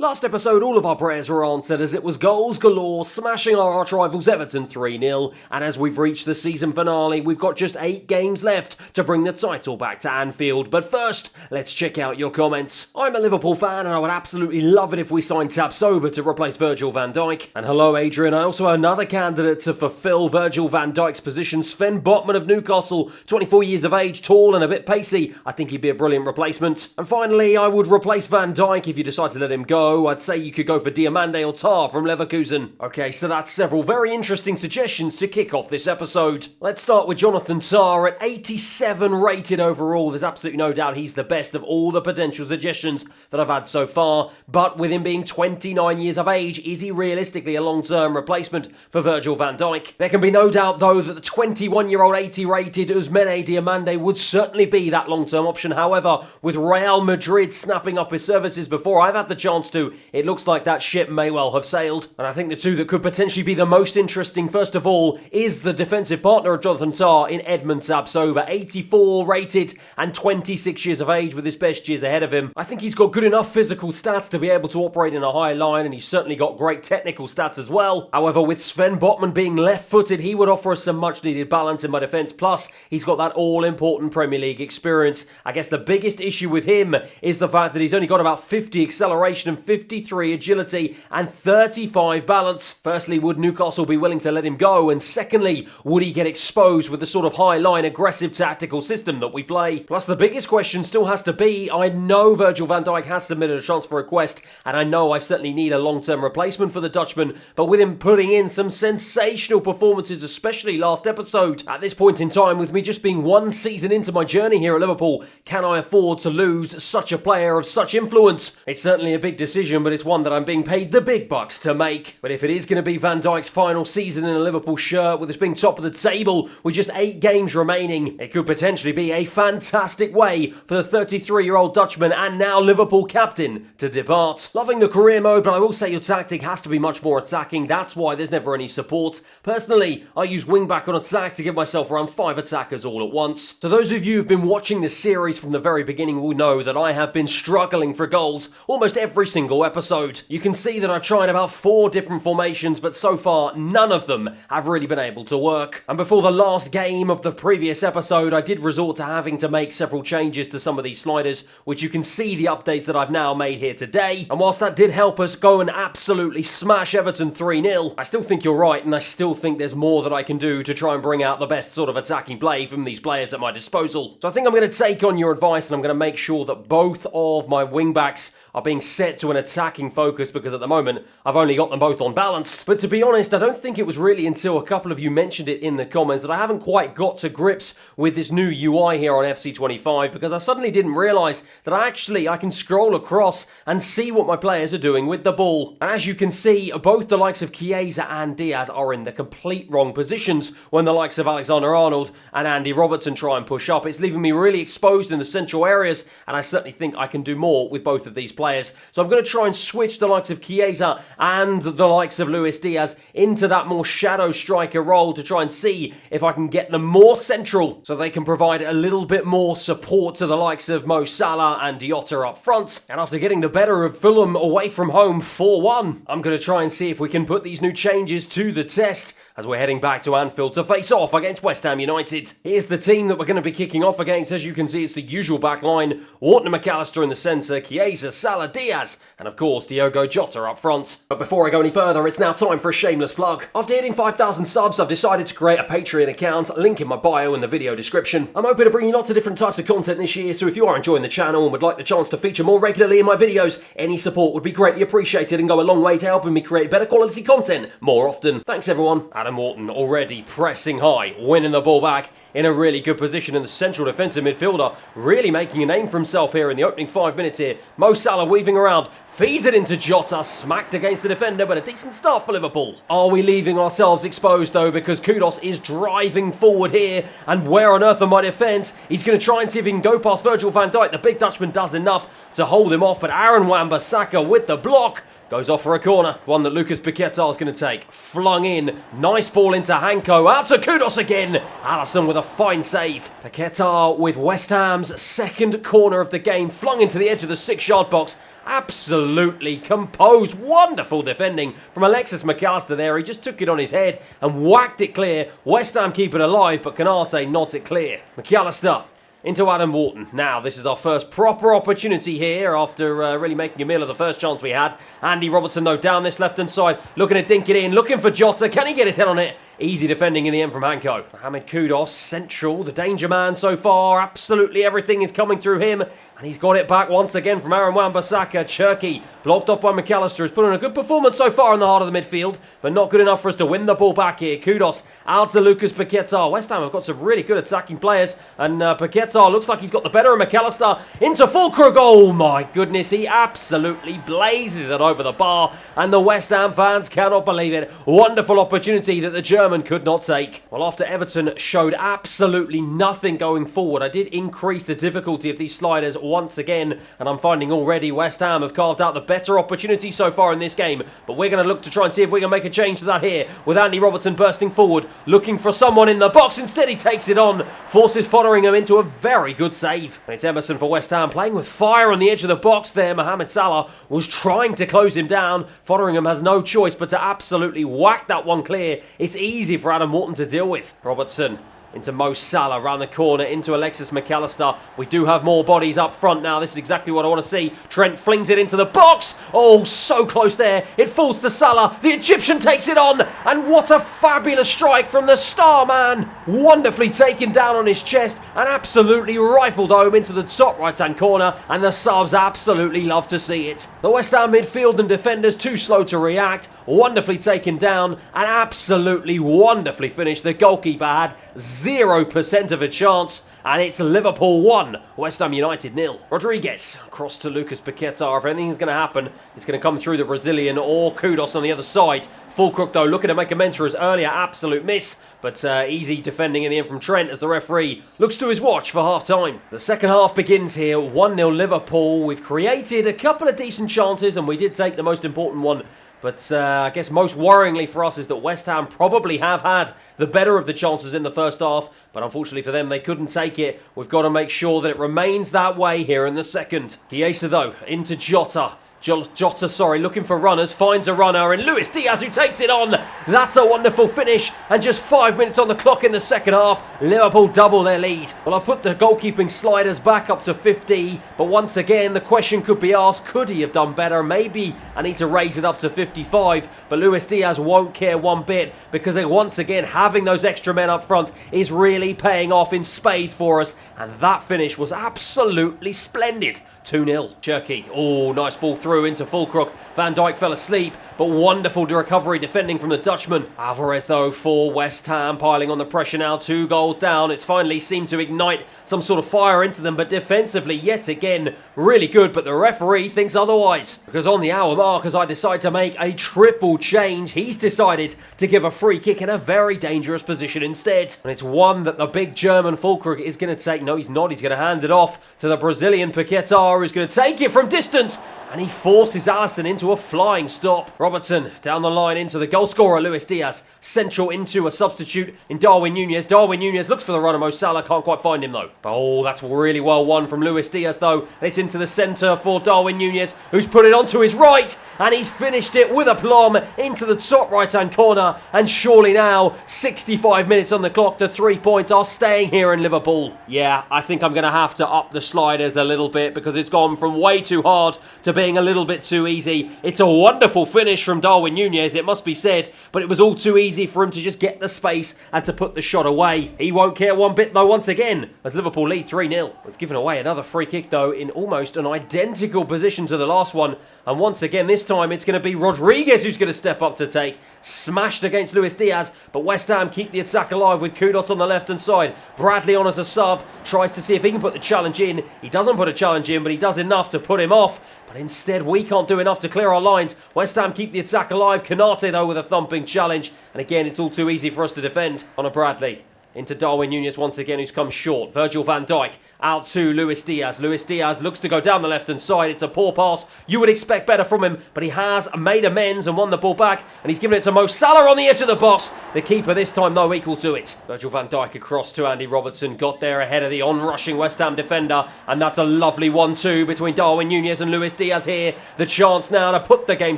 Last episode, all of our prayers were answered as it was goals galore, smashing our arch-rivals Everton 3-0, and as we've reached the season finale, we've got just 8 games left to bring the title back to Anfield. But first, let's check out your comments. I'm a Liverpool fan and I would absolutely love it if we signed Tapsoba to replace Virgil van Dijk. And hello Adrian, I also have another candidate to fulfill Virgil van Dijk's position, Sven Botman of Newcastle, 24 years of age, tall and a bit pacey. I think he'd be a brilliant replacement. And finally, I would replace Van Dijk if you decide to let him go. I'd say you could go for Diamande or Tar from Leverkusen. Okay, so that's several very interesting suggestions to kick off this episode. Let's start with Jonathan Tar at 87 rated overall. There's absolutely no doubt he's the best of all the potential suggestions that I've had so far, but with him being 29 years of age, is he realistically a long-term replacement for Virgil van Dijk? There can be no doubt though that the 21-year-old 80 rated Ousmane Diamande would certainly be that long-term option. However, with Real Madrid snapping up his services before I've had the chance to, it looks like that ship may well have sailed. And I think the two that could potentially be the most interesting, first of all, is the defensive partner of Jonathan Tar in Edmund Tapsoba, 84 rated and 26 years of age with his best years ahead of him. I think he's got good enough physical stats to be able to operate in a high line, and he's certainly got great technical stats as well. However, with Sven Botman being left-footed, he would offer us some much-needed balance in my defence, plus he's got that all-important Premier League experience. I guess the biggest issue with him is the fact that he's only got about 50 acceleration and 53 agility and 35 balance. Firstly, would Newcastle be willing to let him go? And secondly, would he get exposed with the sort of high-line aggressive tactical system that we play? Plus, the biggest question still has to be, I know Virgil van Dijk has submitted a transfer request, and I know I certainly need a long-term replacement for the Dutchman, but with him putting in some sensational performances, especially last episode, at this point in time, with me just being one season into my journey here at Liverpool, can I afford to lose such a player of such influence? It's certainly a big decision, but it's one that I'm being paid the big bucks to make. But if it is going to be Van Dijk's final season in a Liverpool shirt, with us being top of the table with just 8 games remaining, it could potentially be a fantastic way for the 33-year-old Dutchman and now Liverpool captain to depart. Loving the career mode, but I will say your tactic has to be much more attacking. That's why there's never any support. Personally, I use wing-back on attack to give myself around 5 attackers all at once. So those of you who've been watching this series from the very beginning will know that I have been struggling for goals almost every single episode. You can see that I've tried about 4 different formations, but so far none of them have really been able to work. And before the last game of the previous episode, I did resort to having to make several changes to some of these sliders, which you can see the updates that I've now made here today. And whilst that did help us go and absolutely smash Everton 3-0, I still think you're right, and I still think there's more that I can do to try and bring out the best sort of attacking play from these players at my disposal. So I think I'm going to take on your advice, and I'm going to make sure that both of my wing-backs are being set to an attacking focus, because at the moment I've only got them both on balanced. But to be honest, I don't think it was really until a couple of you mentioned it in the comments that I haven't quite got to grips with this new UI here on FC25, because I suddenly didn't realise that I can scroll across and see what my players are doing with the ball. And as you can see, both the likes of Chiesa and Diaz are in the complete wrong positions when the likes of Alexander-Arnold and Andy Robertson try and push up. It's leaving me really exposed in the central areas, and I certainly think I can do more with both of these players. So I'm going to try and switch the likes of Chiesa and the likes of Luis Diaz into that more shadow striker role to try and see if I can get them more central so they can provide a little bit more support to the likes of Mo Salah and Jota up front. And after getting the better of Fulham away from home 4-1, I'm going to try and see if we can put these new changes to the test as we're heading back to Anfield to face off against West Ham United. Here's the team that we're going to be kicking off against. As you can see, it's the usual back line. Wharton and McAllister in the centre, Chiesa, Salah, Diaz, and of course Diogo Jota up front. But before I go any further, it's now time for a shameless plug. After hitting 5,000 subs, I've decided to create a Patreon account, link in my bio in the video description. I'm hoping to bring you lots of different types of content this year, so if you are enjoying the channel and would like the chance to feature more regularly in my videos, any support would be greatly appreciated and go a long way to helping me create better quality content more often. Thanks everyone. Adam Wharton already pressing high, winning the ball back in a really good position in the central defensive midfielder, really making a name for himself here in the opening 5 minutes here. Mo Salah weaving around, feeds it into Jota, smacked against the defender, but a decent start for Liverpool. Are we leaving ourselves exposed though, because Kudos is driving forward here, and where on earth are my defence? He's going to try and see if he can go past Virgil van Dijk. The big Dutchman does enough to hold him off, but Aaron Wan-Bissaka with the block. Goes off for a corner, one that Lucas Paquetá is going to take. Flung in, nice ball into Hanko, out to Kudus again. Alisson with a fine save. Paquetá with West Ham's second corner of the game, flung into the edge of the 6-yard box. Absolutely composed, wonderful defending from Alexis McAllister there. He just took it on his head and whacked it clear. West Ham keep it alive, but Konate nods it clear. McAllister into Adam Wharton. Now, this is our first proper opportunity here after really making a meal of the first chance we had. Andy Robertson, though, down this left-hand side, looking to dink it in, looking for Jota. Can he get his head on it? Easy defending in the end from Hanko. Mohamed Kudus, central, the danger man so far. Absolutely everything is coming through him. And he's got it back once again from Aaron Wan-Bissaka. Cherki, blocked off by McAllister, has put in a good performance so far in the heart of the midfield, but not good enough for us to win the ball back here. Kudus out to Lucas Paquetá. West Ham have got some really good attacking players, and Paquetá looks like he's got the better of McAllister. Into Fulkrug. Oh my goodness, he absolutely blazes it over the bar, and the West Ham fans cannot believe it. Wonderful opportunity that the German could not take. Well, after Everton showed absolutely nothing going forward, I did increase the difficulty of these sliders once again, and I'm finding already West Ham have carved out the better opportunity so far in this game, but we're going to look to try and see if we can make a change to that here, with Andy Robertson bursting forward, looking for someone in the box. Instead he takes it on, forces Fotheringham into a very good save. And it's Emerson for West Ham, playing with fire on the edge of the box there. Mohamed Salah was trying to close him down. Fotheringham has no choice but to absolutely whack that one clear. It's easy for Adam Wharton to deal with. Robertson into Mo Salah, round the corner, into Alexis McAllister. We do have more bodies up front now. This is exactly what I want to see. Trent flings it into the box. Oh, so close there. It falls to Salah. The Egyptian takes it on. And what a fabulous strike from the star man. Wonderfully taken down on his chest and absolutely rifled home into the top right-hand corner. And the subs absolutely love to see it. The West Ham midfield and defenders too slow to react. Wonderfully taken down and absolutely wonderfully finished. The goalkeeper had 0% of a chance, and it's Liverpool 1, West Ham United 0. Rodriguez, cross to Lucas Paquetá. If anything's going to happen, it's going to come through the Brazilian or Kudus on the other side. Fulkrug, though, looking to make a mentor as earlier. Absolute miss, but easy defending in the end from Trent as the referee looks to his watch for half-time. The second half begins here, 1-0 Liverpool. We've created a couple of decent chances, and we did take the most important one. But I guess most worryingly for us is that West Ham probably have had the better of the chances in the first half. But unfortunately for them, they couldn't take it. We've got to make sure that it remains that way here in the second. Chiesa, though, into Jota. Jota, looking for runners, finds a runner, and Luis Diaz who takes it on. That's a wonderful finish, and just 5 minutes on the clock in the second half, Liverpool double their lead. Well, I've put the goalkeeping sliders back up to 50, but once again, the question could be asked, could he have done better? Maybe I need to raise it up to 55, but Luis Diaz won't care one bit, because once again, having those extra men up front is really paying off in spades for us, and that finish was absolutely splendid. 2-0. Cherki. Oh, nice ball through into Fulkrug. Van Dijk fell asleep, but wonderful recovery defending from the Dutchman. Alvarez, though, for West Ham, piling on the pressure now. 2 goals down. It's finally seemed to ignite some sort of fire into them, but defensively, yet again, really good. But the referee thinks otherwise, because on the hour mark, as I decide to make a triple change, he's decided to give a free kick in a very dangerous position instead. And it's one that the big German Fulkrug is going to take. No, he's not. He's going to hand it off to the Brazilian Paquetá, who's going to take it from distance. And he forces Alisson into a flying stop. Robertson down the line into the goalscorer, Luis Diaz. Central into a substitute in Darwin Núñez. Darwin Núñez looks for the runner, Mo Salah. Can't quite find him, though. Oh, that's really well won from Luis Diaz, though. And it's into the centre for Darwin Núñez, who's put it onto his right. And he's finished it with aplomb into the top right-hand corner. And surely now, 65 minutes on the clock, the 3 points are staying here in Liverpool. Yeah, I think I'm going to have to up the sliders a little bit, because it's gone from way too hard to being a little bit too easy. It's a wonderful finish from Darwin Núñez, it must be said, but it was all too easy for him to just get the space and to put the shot away. He won't care one bit, though, once again, as Liverpool lead 3-0. We've given away another free kick, though, in almost an identical position to the last one. And once again, this time, it's going to be Rodriguez who's going to step up to take. Smashed against Luis Diaz, but West Ham keep the attack alive with Kudus on the left-hand side. Bradley on as a sub, tries to see if he can put the challenge in. He doesn't put a challenge in, but he does enough to put him off. But instead, we can't do enough to clear our lines. West Ham keep the attack alive. Konate, though, with a thumping challenge. And again, it's all too easy for us to defend. On a Bradley. into Darwin Núñez once again, who's come short. Virgil van Dijk out to Luis Diaz. Luis Diaz looks to go down the left-hand side. It's a poor pass. You would expect better from him, but he has made amends and won the ball back, and he's given it to Mo Salah on the edge of the box. The keeper this time, though, equal to it. Virgil van Dijk across to Andy Robertson. Got there ahead of the on-rushing West Ham defender, and that's a lovely 1-2 between Darwin Núñez and Luis Diaz here. The chance now to put the game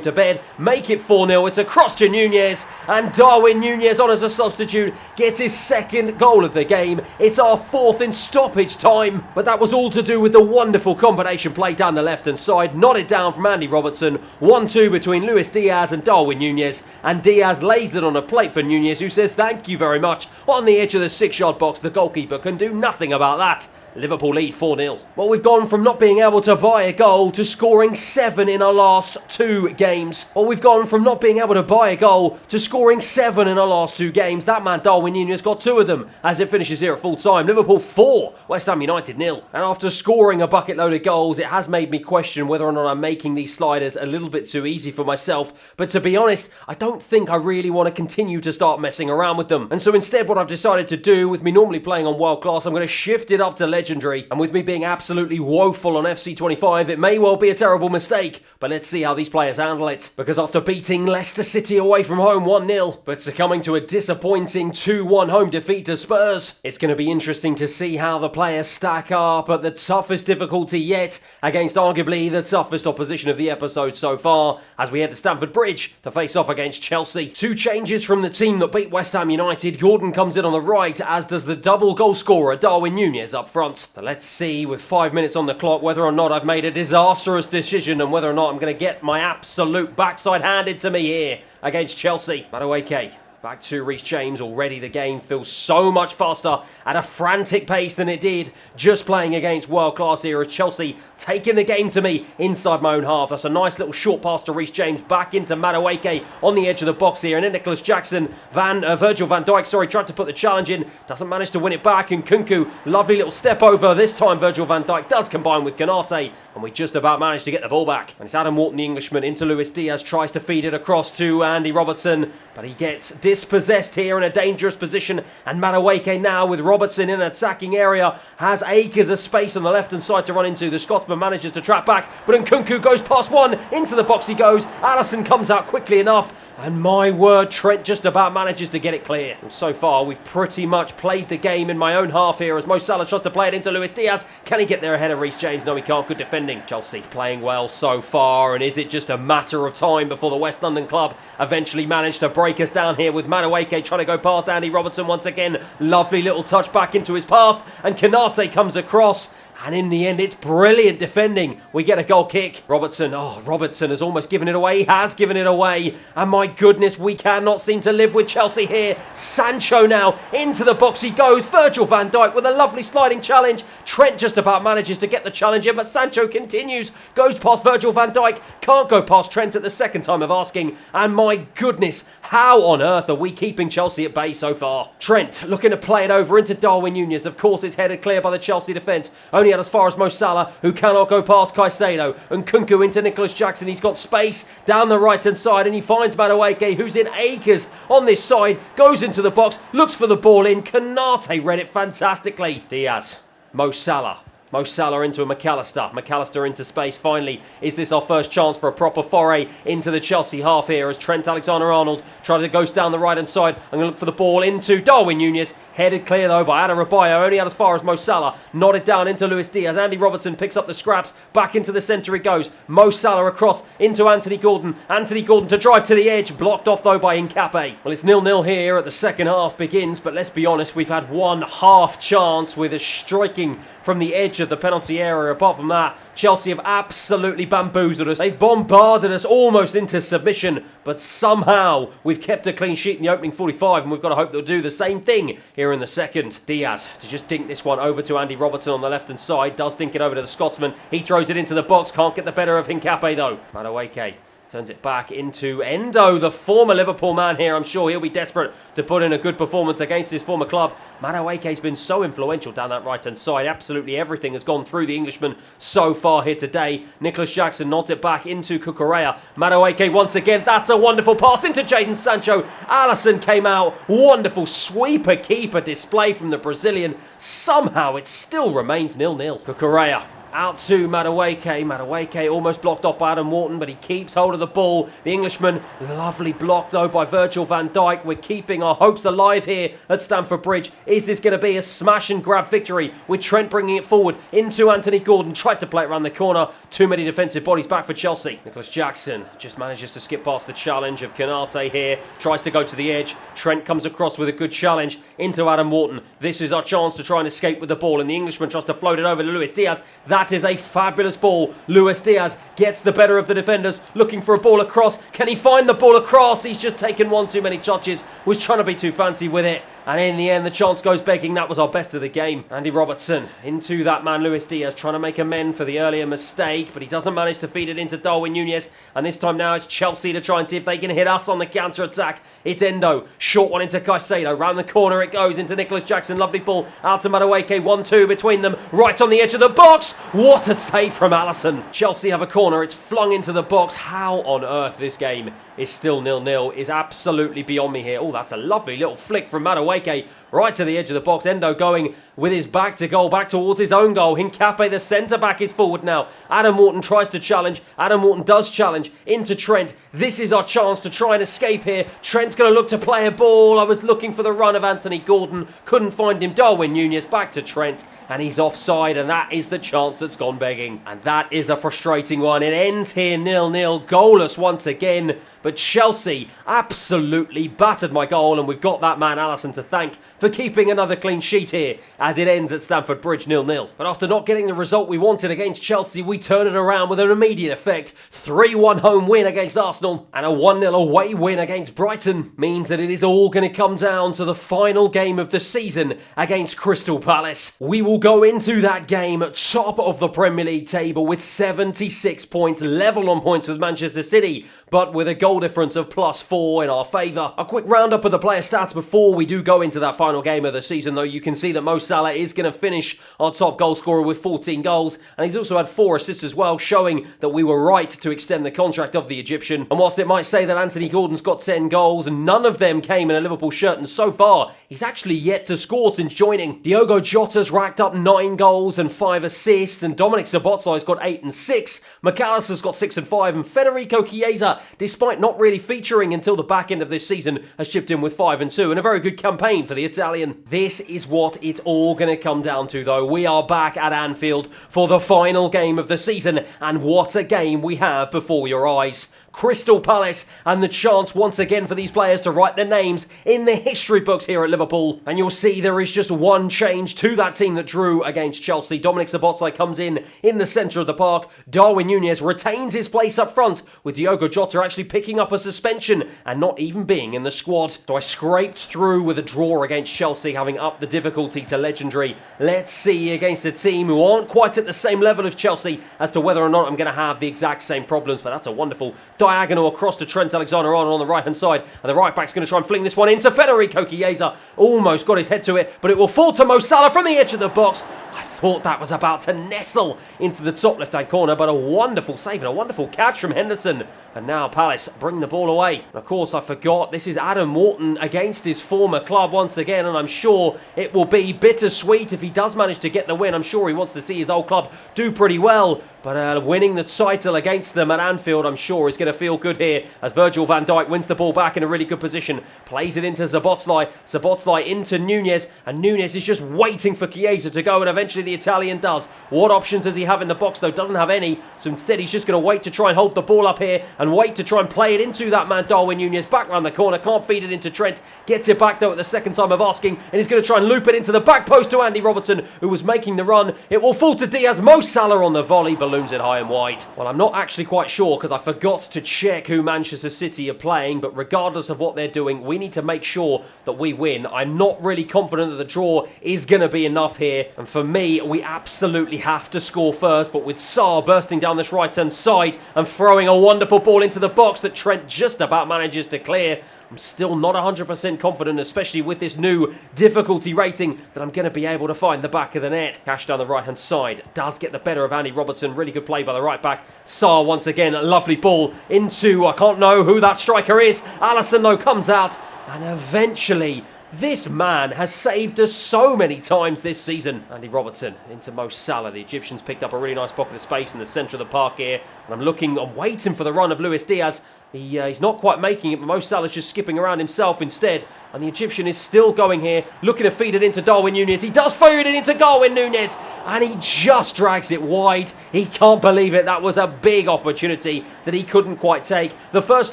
to bed, make it 4-0. It's across to Núñez, and Darwin Núñez on as a substitute gets his second goal of the game. It's our fourth in stoppage time, but that was all to do with the wonderful combination play down the left-hand side. Nodded down from Andy Robertson. 1-2 between Luis Diaz and Darwin Núñez, and Diaz lays it on a plate for Núñez, who says thank you very much. On the edge of the 6-yard box, the goalkeeper can do nothing about that. Liverpool lead 4-0. Well, we've gone from not being able to buy a goal to scoring 7 in our last 2 games. Well, we've gone from not being able to buy a goal to scoring 7 in our last 2 games. That man, Darwin Núñez, got 2 of them as it finishes here at full time. Liverpool 4, West Ham United 0. And after scoring a bucket load of goals, it has made me question whether or not I'm making these sliders a little bit too easy for myself. But to be honest, I don't think I really want to continue to start messing around with them. And so instead, what I've decided to do, with me normally playing on world class, I'm going to shift it up to legendary. And with me being absolutely woeful on FC25, it may well be a terrible mistake, but let's see how these players handle it. Because after beating Leicester City away from home 1-0, but succumbing to a disappointing 2-1 home defeat to Spurs, it's going to be interesting to see how the players stack up at the toughest difficulty yet against arguably the toughest opposition of the episode so far, as we head to Stamford Bridge to face off against Chelsea. 2 changes from the team that beat West Ham United. Gordon comes in on the right, as does the double goal scorer Darwin Núñez up front. So let's see, with 5 minutes on the clock, whether or not I've made a disastrous decision and whether or not I'm going to get my absolute backside handed to me here against Chelsea. Madueke. Back to Reece James. Already the game feels so much faster at a frantic pace than it did just playing against world class here, as Chelsea taking the game to me inside my own half. That's a nice little short pass to Reece James, back into Madueke on the edge of the box here, and then Nicholas Jackson, Virgil van Dijk, tried to put the challenge in, doesn't manage to win it back, and Kunku, lovely little step over. This time Virgil van Dijk does combine with Konate, and we just about managed to get the ball back. And it's Adam Wharton, the Englishman, into Luis Diaz, tries to feed it across to Andy Robertson, but he gets dispossessed here in a dangerous position, and Madueke now with Robertson in an attacking area has acres of space on the left-hand side to run into. The Scotsman manages to track back, but Nkunku goes past one, into the box he goes. Alisson comes out quickly enough, and my word, Trent just about manages to get it clear. And so far, we've pretty much played the game in my own half here, as Mo Salah tries to play it into Luis Diaz. Can he get there ahead of Reece James? No, he can't. Good defending. Chelsea playing well so far, and is it just a matter of time before the West London club eventually manage to break us down here, with Madueke trying to go past Andy Robertson once again. Lovely little touch back into his path, and Konate comes across. And in the end, it's brilliant defending. We get a goal kick. Robertson has almost given it away. He has given it away. And my goodness, we cannot seem to live with Chelsea here. Sancho now into the box he goes. Virgil van Dijk with a lovely sliding challenge. Trent just about manages to get the challenge in, but Sancho continues. Goes past Virgil van Dijk. Can't go past Trent at the second time of asking. And my goodness, how on earth are we keeping Chelsea at bay so far? Trent looking to play it over into Darwin Núñez. Of course, it's headed clear by the Chelsea defence. Only out as far as Mo Salah, who cannot go past Caicedo, and Kunku into Nicholas Jackson. He's got space down the right hand side, and he finds Madueke, who's in acres on this side, goes into the box, looks for the ball in. Konate read it fantastically. Diaz, Mo Salah into a McAllister into space. Finally, is this our first chance for a proper foray into the Chelsea half here, as Trent Alexander-Arnold tries to go down the right hand side. I'm going to look for the ball into Darwin Núñez. Headed clear though by Adarabioyo, only out as far as Mo Salah. Nodded down into Luis Diaz. Andy Robertson picks up the scraps. Back into the centre it goes. Mo Salah across into Anthony Gordon. Anthony Gordon to drive to the edge. Blocked off though by Nkape. Well, it's 0-0 here at the second half begins, but let's be honest, we've had one half chance with a striking from the edge of the penalty area. Apart from that, Chelsea have absolutely bamboozled us. They've bombarded us almost into submission, but somehow we've kept a clean sheet in the opening 45, and we've got to hope they'll do the same thing here in the second. Diaz to just dink this one over to Andy Robertson on the left-hand side. Does dink it over to the Scotsman. He throws it into the box. Can't get the better of Nkape though. Madueke Turns it back into Endo, the former Liverpool man here. I'm sure he'll be desperate to put in a good performance against his former club. Madueke's been so influential down that right-hand side. Absolutely everything has gone through the Englishman so far here today. Nicholas Jackson nods it back into Cucurella. Madueke once again. That's a wonderful pass into Jadon Sancho. Alisson came out. Wonderful sweeper keeper display from the Brazilian. Somehow it still remains 0-0. Cucurella out to Madueke. Madueke almost blocked off by Adam Wharton, but he keeps hold of the ball. The Englishman, lovely block though by Virgil van Dijk. We're keeping our hopes alive here at Stamford Bridge. Is this going to be a smash and grab victory with Trent bringing it forward into Anthony Gordon? Tried to play it around the corner. Too many defensive bodies back for Chelsea. Nicholas Jackson just manages to skip past the challenge of Konate here. Tries to go to the edge. Trent comes across with a good challenge into Adam Wharton. This is our chance to try and escape with the ball, and the Englishman tries to float it over to Luis Diaz. That is a fabulous ball. Luis Diaz gets the better of the defenders, looking for a ball across. Can he find the ball across? He's just taken one too many touches, was trying to be too fancy with it, and in the end the chance goes begging. That was our best of the game. Andy Robertson into that man Luis Diaz, trying to make amends for the earlier mistake, but he doesn't manage to feed it into Darwin Núñez, and this time now it's Chelsea to try and see if they can hit us on the counter-attack. It's Endo, short one into Caicedo, round the corner it goes into Nicholas Jackson. Lovely ball out to Madueke, 1-2 between them, right on the edge of the box. What a save from Alisson. Chelsea have a corner, it's flung into the box. How on earth this game is still 0-0 is absolutely beyond me here. Oh, that's a lovely little flick from Madueke right to the edge of the box. Endo going with his back to goal, back towards his own goal. Hincapié, the centre-back, is forward now. Adam Wharton tries to challenge. Adam Wharton does challenge into Trent. This is our chance to try and escape here. Trent's going to look to play a ball. I was looking for the run of Anthony Gordon. Couldn't find him. Darwin Núñez back to Trent. And he's offside, and that is the chance that's gone begging. And that is a frustrating one. It ends here 0-0, goalless once again. But Chelsea absolutely battered my goal, and we've got that man Alisson to thank for keeping another clean sheet here as it ends at Stamford Bridge 0-0. But after not getting the result we wanted against Chelsea, we turn it around with an immediate effect. 3-1 home win against Arsenal and a 1-0 away win against Brighton means that it is all going to come down to the final game of the season against Crystal Palace. We will go into that game at top of the Premier League table with 76 points, level on points with Manchester City, but with a goal difference of +4 in our favour. A quick roundup of the player stats before we do go into that final game of the season, though. You can see that Mo Salah is going to finish our top goal scorer with 14 goals, and he's also had 4 assists as well, showing that we were right to extend the contract of the Egyptian. And whilst it might say that Anthony Gordon's got 10 goals, none of them came in a Liverpool shirt, and so far he's actually yet to score since joining. Diogo Jota's racked up 9 goals and 5 assists, and Dominic Szoboszlai's got 8 and 6. McAllister's got 6 and 5, and Federico Chiesa, despite not really featuring until the back end of this season, has chipped in with 5 and 2, and a very good campaign for the Italian. This is what it's all going to come down to, though. We are back at Anfield for the final game of the season, and what a game we have before your eyes. Crystal Palace, and the chance once again for these players to write their names in the history books here at Liverpool. And you'll see there is just one change to that team that drew against Chelsea. Dominic Szoboszlai comes in the centre of the park. Darwin Núñez retains his place up front, with Diogo Jota actually picking up a suspension and not even being in the squad. So I scraped through with a draw against Chelsea, having upped the difficulty to legendary. Let's see against a team who aren't quite at the same level as Chelsea as to whether or not I'm going to have the exact same problems. But that's a wonderful diagonal across to Trent Alexander-Arnold on the right-hand side, and the right-back's going to try and fling this one into Federico Chiesa. Almost got his head to it, but it will fall to Mo Salah from the edge of the box. I thought that was about to nestle into the top left-hand corner, but a wonderful save and a wonderful catch from Henderson. And now Palace bring the ball away. And of course, I forgot, this is Adam Wharton against his former club once again, and I'm sure it will be bittersweet if he does manage to get the win. I'm sure he wants to see his old club do pretty well, but winning the title against them at Anfield, I'm sure, is going to feel good here as Virgil van Dijk wins the ball back in a really good position. Plays it into Szoboszlai. Szoboszlai into Núñez, and Núñez is just waiting for Chiesa to go, and eventually the Italian does. What options does he have in the box, though? Doesn't have any, so instead he's just going to wait to try and hold the ball up here and wait to try and play it into that man Darwin Núñez. Back round the corner, can't feed it into Trent. Gets it back though at the second time of asking, and he's going to try and loop it into the back post to Andy Robertson, who was making the run. It will fall to Diaz. Mo Salah on the volley, balloons it high and wide. Well, I'm not actually quite sure because I forgot to check who Manchester City are playing, but regardless of what they're doing, we need to make sure that we win. I'm not really confident that the draw is going to be enough here, and for me, we absolutely have to score first, but with Salah bursting down this right-hand side and throwing a wonderful ball into the box that Trent just about manages to clear, I'm still not 100% confident, especially with this new difficulty rating, that I'm going to be able to find the back of the net. Cash down the right-hand side does get the better of Andy Robertson. Really good play by the right-back. Salah once again, a lovely ball into, I can't know who that striker is. Alisson, though, comes out, and eventually this man has saved us so many times this season. Andy Robertson into Mo Salah. The Egyptians picked up a really nice pocket of space in the centre of the park here. And I'm waiting for the run of Luis Diaz. He's not quite making it, but Mo Salah's just skipping around himself instead. And the Egyptian is still going here, looking to feed it into Darwin Núñez. He does feed it into Darwin Núñez, and he just drags it wide. He can't believe it. That was a big opportunity that he couldn't quite take. The first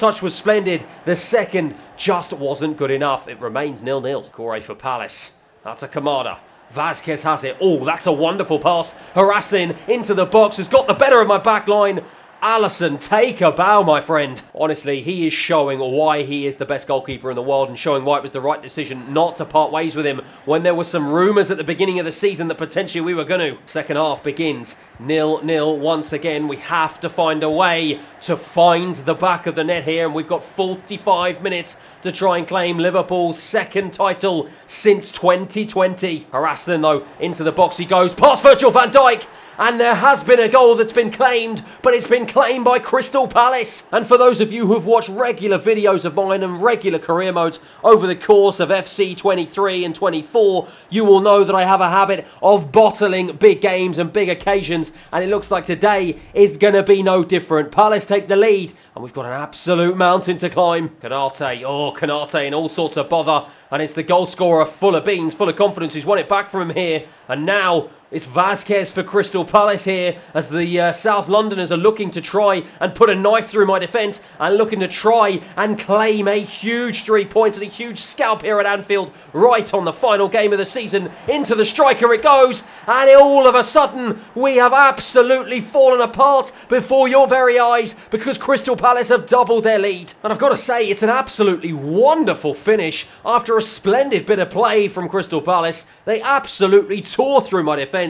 touch was splendid. The second just wasn't good enough. It remains 0-0. Corey for Palace. That's a Kamada. Vazquez has it. Oh, that's a wonderful pass. Harassing into the box has got the better of my back line. Alisson, take a bow, my friend. Honestly, he is showing why he is the best goalkeeper in the world and showing why it was the right decision not to part ways with him when there were some rumours at the beginning of the season that potentially we were going to. Second half begins 0-0 once again. We have to find a way to find the back of the net here, and we've got 45 minutes to try and claim Liverpool's second title since 2020. Harassing, though, into the box he goes, past Virgil van Dijk. And there has been a goal that's been claimed, but it's been claimed by Crystal Palace. And for those of you who've watched regular videos of mine and regular career modes over the course of FC 23 and 24, you will know that I have a habit of bottling big games and big occasions. And it looks like today is going to be no different. Palace take the lead, and we've got an absolute mountain to climb. Konate in all sorts of bother. And it's the goal scorer full of beans, full of confidence, who's won it back from him here. And now it's Vazquez for Crystal Palace here as the South Londoners are looking to try and put a knife through my defence and looking to try and claim a huge 3 points and a huge scalp here at Anfield right on the final game of the season. Into the striker it goes, and all of a sudden we have absolutely fallen apart before your very eyes because Crystal Palace have doubled their lead. And I've got to say, it's an absolutely wonderful finish after a splendid bit of play from Crystal Palace. They absolutely tore through my defence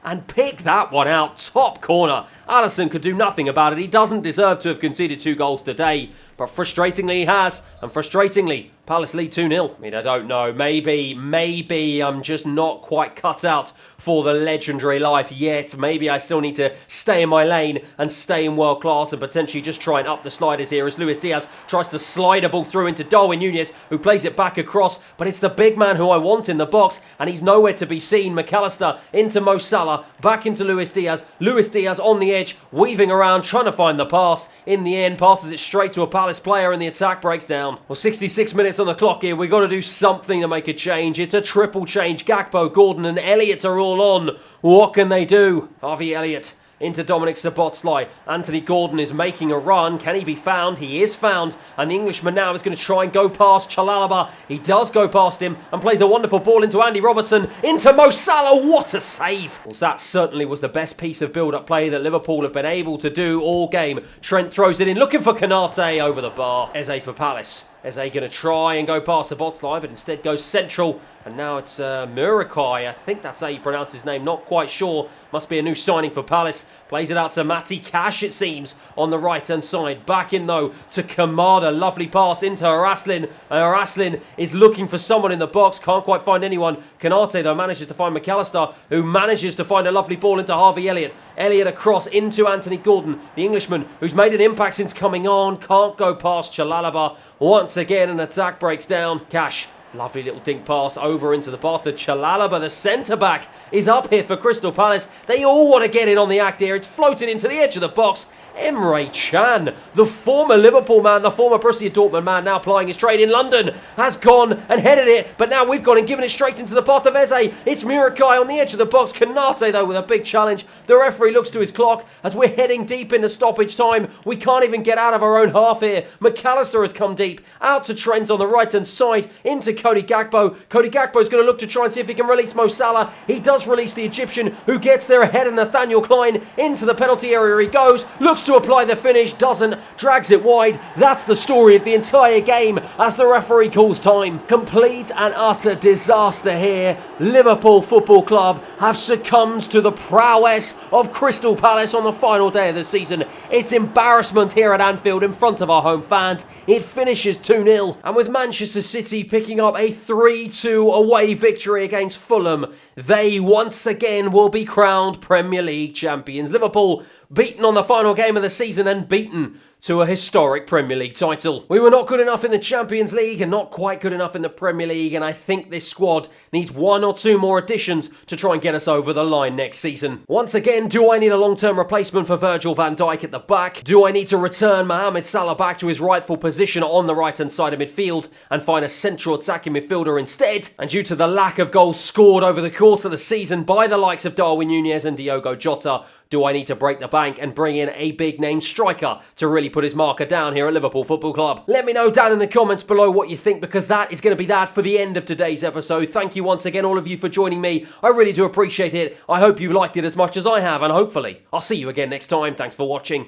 and picked that one out. Top corner. Alisson could do nothing about it. He doesn't deserve to have conceded 2 goals today, but frustratingly he has, and frustratingly Palace lead 2-0. I mean, I don't know. Maybe I'm just not quite cut out for the legendary life yet. Maybe I still need to stay in my lane and stay in world class and potentially just try and up the sliders here as Luis Diaz tries to slide a ball through into Darwin Núñez, who plays it back across, but it's the big man who I want in the box, and he's nowhere to be seen. McAllister into Mo Salah, back into Luis Diaz. Luis Diaz on the edge, weaving around, trying to find the pass. In the end, passes it straight to a Palace player, and the attack breaks down. Well, 66 minutes on the clock here. We've got to do something to make a change. It's a triple change. Gakpo, Gordon and Elliott are all on. What can they do? Harvey Elliott into Dominic Szoboszlai. Anthony Gordon is making a run. Can he be found? He is found. And the Englishman now is going to try and go past Chalalaba. He does go past him and plays a wonderful ball into Andy Robertson. Into Mo Salah. What a save. Well, that certainly was the best piece of build-up play that Liverpool have been able to do all game. Trent throws it in, looking for Konate over the bar. Eze for Palace. Eze going to try and go past the Szoboszlai, but instead goes central. And now it's Murakai. I think that's how you pronounce his name. Not quite sure. Must be a new signing for Palace. Plays it out to Matty Cash, it seems, on the right-hand side. Back in, though, to Kamada. Lovely pass into Haraslin. And Haraslin is looking for someone in the box. Can't quite find anyone. Konate, though, manages to find McAllister, who manages to find a lovely ball into Harvey Elliott. Elliott across into Anthony Gordon, the Englishman, who's made an impact since coming on. Can't go past Chalalaba. Once again, an attack breaks down. Cash. Lovely little dink pass over into the path of Chalalaba. The centre-back is up here for Crystal Palace. They all want to get in on the act here. It's floated into the edge of the box. Emre Can, the former Liverpool man, the former Borussia Dortmund man, now plying his trade in London, has gone and headed it, but now we've gone and given it straight into the path of Eze. It's Murakai on the edge of the box. Konate, though, with a big challenge. The referee looks to his clock as we're heading deep into stoppage time. We can't even get out of our own half here. McAllister has come deep, out to Trent on the right-hand side, into Cody Gakpo. Cody Gakpo's going to look to try and see if he can release Mo Salah. He does release the Egyptian, who gets there ahead of Nathaniel Klein. Into the penalty area he goes, looks attempts to apply the finish, doesn't, drags it wide. That's the story of the entire game as the referee calls time. Complete and utter disaster here. Liverpool Football Club have succumbed to the prowess of Crystal Palace on the final day of the season. It's embarrassment here at Anfield in front of our home fans. It finishes 2-0, and with Manchester City picking up a 3-2 away victory against Fulham, they once again will be crowned Premier League champions. Liverpool beaten on the final game of the season and beaten to a historic Premier League title. We were not good enough in the Champions League and not quite good enough in the Premier League, and I think this squad needs 1 or 2 more additions to try and get us over the line next season. Once again, do I need a long-term replacement for Virgil van Dijk at the back? Do I need to return Mo Salah back to his rightful position on the right-hand side of midfield and find a central attacking midfielder instead? And due to the lack of goals scored over the course of the season by the likes of Darwin Núñez and Diogo Jota, do I need to break the bank and bring in a big-name striker to really put his marker down here at Liverpool Football Club? Let me know down in the comments below what you think, because that is going to be that for the end of today's episode. Thank you once again, all of you, for joining me. I really do appreciate it. I hope you liked it as much as I have, and hopefully I'll see you again next time. Thanks for watching.